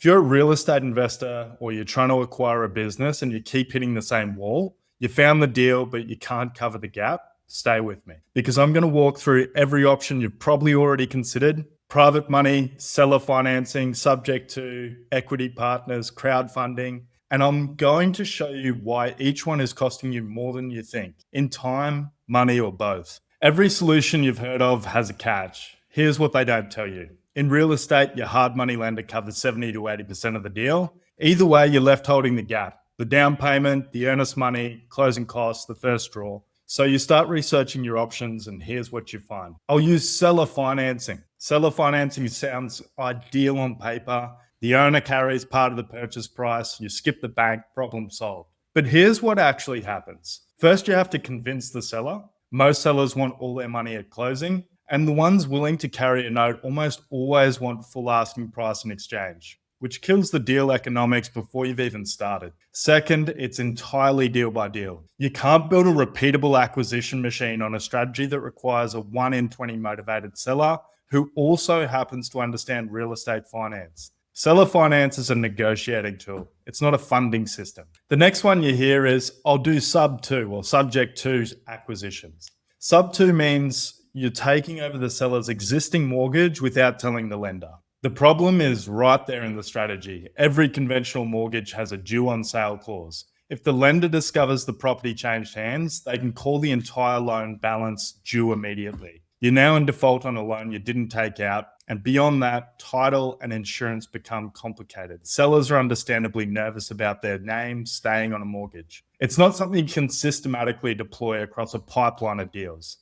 If you're a real estate investor or you're trying to acquire a business and you keep hitting the same wall, you found the deal, but you can't cover the gap, stay with me because I'm going to walk through every option you've probably already considered: private money, seller financing, subject to equity partners, crowdfunding. And I'm going to show you why each one is costing you more than you think in time, money, or both. Every solution you've heard of has a catch. Here's what they don't tell you. In real estate, your hard money lender covers 70 to 80% of the deal. Either way, you're left holding the gap: the down payment, the earnest money, closing costs, the first draw. So you start researching your options, and here's what you find. I'll use seller financing. Seller financing sounds ideal on paper. The owner carries part of the purchase price. You skip the bank, problem solved. But here's what actually happens. First, you have to convince the seller. Most sellers want all their money at closing, and the ones willing to carry a note almost always want full asking price in exchange, which kills the deal economics before you've even started. Second, it's entirely deal by deal. You can't build a repeatable acquisition machine on a strategy that requires a 1 in 20 motivated seller who also happens to understand real estate finance. Seller finance is a negotiating tool. It's not a funding system. The next one you hear is, I'll do sub 2 or subject to acquisitions. Sub 2 means you're taking over the seller's existing mortgage without telling the lender. The problem is right there in the strategy. Every conventional mortgage has a due on sale clause. If the lender discovers the property changed hands, they can call the entire loan balance due immediately. You're now in default on a loan you didn't take out, and beyond that, title and insurance become complicated. Sellers are understandably nervous about their name staying on a mortgage. It's not something you can systematically deploy across a pipeline of deals.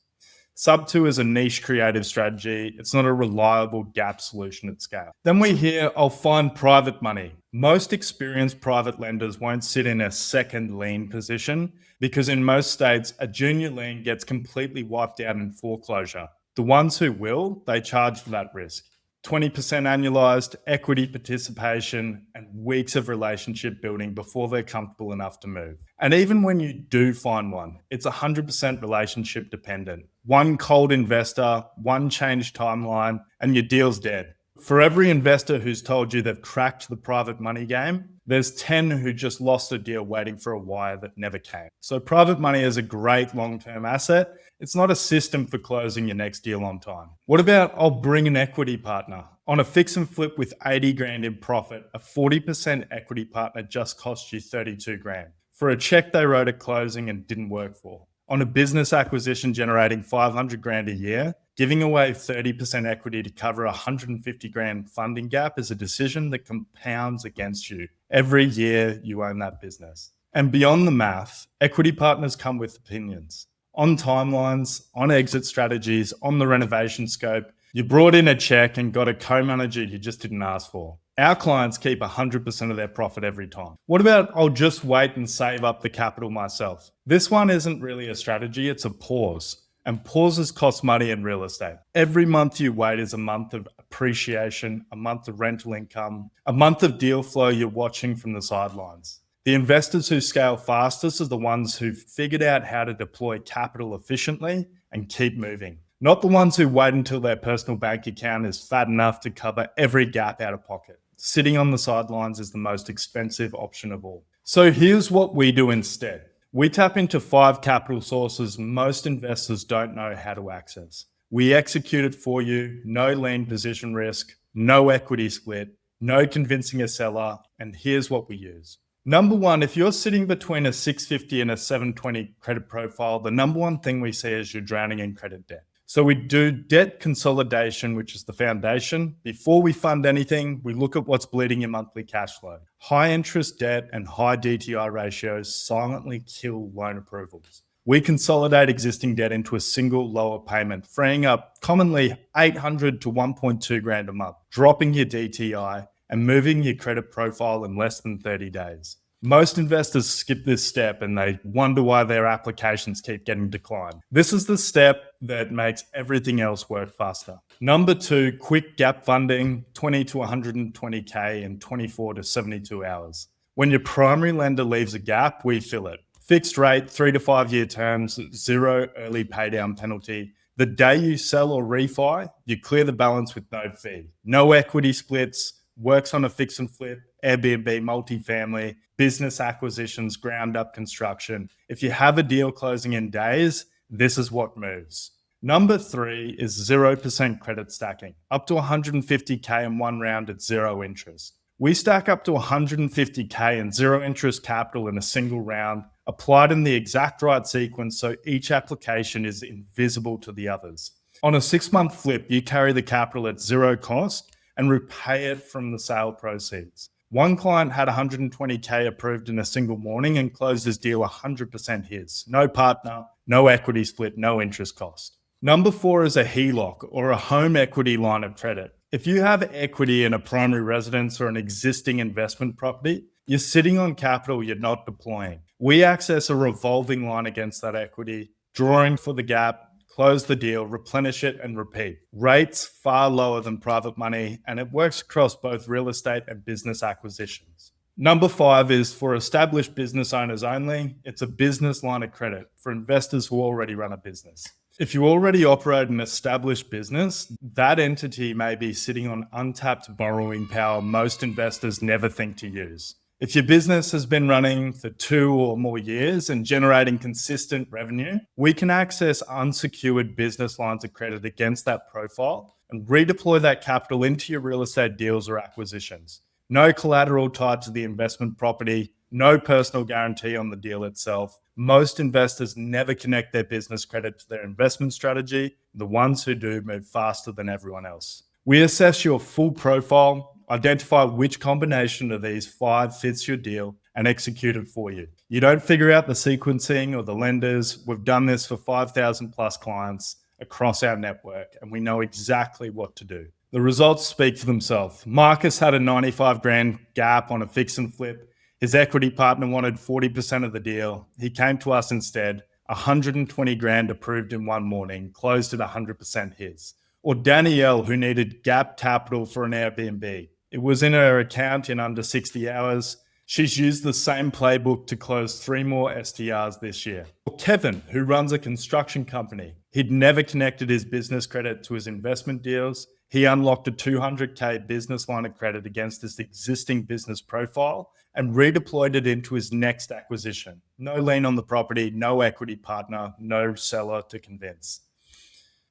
Sub 2 is a niche creative strategy. It's not a reliable gap solution at scale. Then we hear, I'll find private money. Most experienced private lenders won't sit in a second lien position because in most states, a junior lien gets completely wiped out in foreclosure. The ones who will, they charge for that risk. 20% annualized, equity participation, and weeks of relationship building before they're comfortable enough to move. And even when you do find one, it's 100% relationship dependent. One cold investor, one changed timeline, and your deal's dead. For every investor who's told you they've cracked the private money game, there's 10 who just lost a deal waiting for a wire that never came. So private money is a great long-term asset. It's not a system for closing your next deal on time. What about, I'll bring an equity partner? On a fix and flip with 80 grand in profit, a 40% equity partner just cost you 32 grand for a check they wrote at closing and didn't work for. On a business acquisition generating 500 grand a year, giving away 30% equity to cover 150 grand funding gap is a decision that compounds against you every year you own that business. And beyond the math, equity partners come with opinions on timelines, on exit strategies, on the renovation scope. You brought in a check and got a co-manager you just didn't ask for. Our clients keep 100% of their profit every time. What about, I'll just wait and save up the capital myself? This one isn't really a strategy, it's a pause. And pauses cost money in real estate. Every month you wait is a month of appreciation, a month of rental income, a month of deal flow you're watching from the sidelines. The investors who scale fastest are the ones who've figured out how to deploy capital efficiently and keep moving. Not the ones who wait until their personal bank account is fat enough to cover every gap out of pocket. Sitting on the sidelines is the most expensive option of all. So here's what we do instead. We tap into 5 capital sources most investors don't know how to access. We execute it for you, no lien position risk, no equity split, no convincing a seller, and here's what we use. Number one, if you're sitting between a 650 and a 720 credit profile, the number one thing we see is you're drowning in credit debt. So we do debt consolidation, which is the foundation. Before we fund anything, we look at what's bleeding your monthly cash flow. High interest debt and high DTI ratios silently kill loan approvals. We consolidate existing debt into a single lower payment, freeing up commonly 800 to 1.2 grand a month, dropping your DTI and moving your credit profile in less than 30 days. Most investors skip this step and they wonder why their applications keep getting declined. This is the step that makes everything else work faster. Number 2, quick gap funding, 20 to 120K in 24 to 72 hours. When your primary lender leaves a gap, we fill it. Fixed rate, 3 to 5 year terms, 0 early paydown penalty. The day you sell or refi, you clear the balance with no fee. No equity splits, works on a fix and flip, Airbnb, multifamily, business acquisitions, ground up construction. If you have a deal closing in days, this is what moves. Number 3 is 0% credit stacking, up to 150K in one round at zero interest. We stack up to 150K in zero interest capital in a single round, applied in the exact right sequence so each application is invisible to the others. On a 6-month flip, you carry the capital at zero cost and repay it from the sale proceeds. One client had 120K approved in a single morning and closed his deal 100% his. No partner, no equity split, no interest cost. Number 4 is a HELOC, or a home equity line of credit. If you have equity in a primary residence or an existing investment property, you're sitting on capital you're not deploying. We access a revolving line against that equity, drawing for the gap, close the deal, replenish it, and repeat. Rates far lower than private money, and it works across both real estate and business acquisitions. Number 5 is for established business owners only. It's a business line of credit for investors who already run a business. If you already operate an established business, that entity may be sitting on untapped borrowing power most investors never think to use. If your business has been running for 2 or more years and generating consistent revenue, we can access unsecured business lines of credit against that profile and redeploy that capital into your real estate deals or acquisitions. No collateral tied to the investment property, no personal guarantee on the deal itself. Most investors never connect their business credit to their investment strategy. The ones who do move faster than everyone else. We assess your full profile, identify which combination of these 5 fits your deal, and execute it for you. You don't figure out the sequencing or the lenders. We've done this for 5,000 plus clients across our network, and we know exactly what to do. The results speak for themselves. Marcus had a 95 grand gap on a fix and flip. His equity partner wanted 40% of the deal. He came to us instead. 120 grand approved in one morning, closed at 100% his. Or Danielle, who needed gap capital for an Airbnb. It was in her account in under 60 hours. She's used the same playbook to close 3 more STRs this year. Or Kevin, who runs a construction company. He'd never connected his business credit to his investment deals. He unlocked a 200K business line of credit against his existing business profile and redeployed it into his next acquisition. No lien on the property, no equity partner, no seller to convince.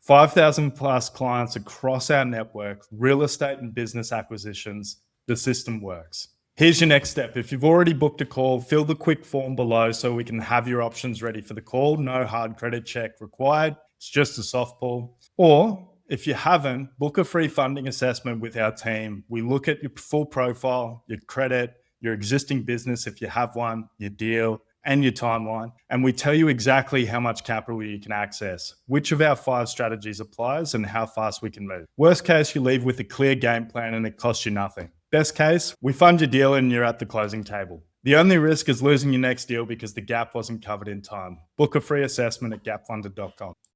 5,000 plus clients across our network, real estate and business acquisitions. The system works. Here's your next step. If you've already booked a call, fill the quick form below so we can have your options ready for the call. No hard credit check required. It's just a soft pull. Or if you haven't, book a free funding assessment with our team. We look at your full profile, your credit, your existing business if you have one, your deal, and your timeline. And we tell you exactly how much capital you can access, which of our 5 strategies applies, and how fast we can move. Worst case, you leave with a clear game plan and it costs you nothing. Best case, we fund your deal and you're at the closing table. The only risk is losing your next deal because the gap wasn't covered in time. Book a free assessment at gapfunded.com.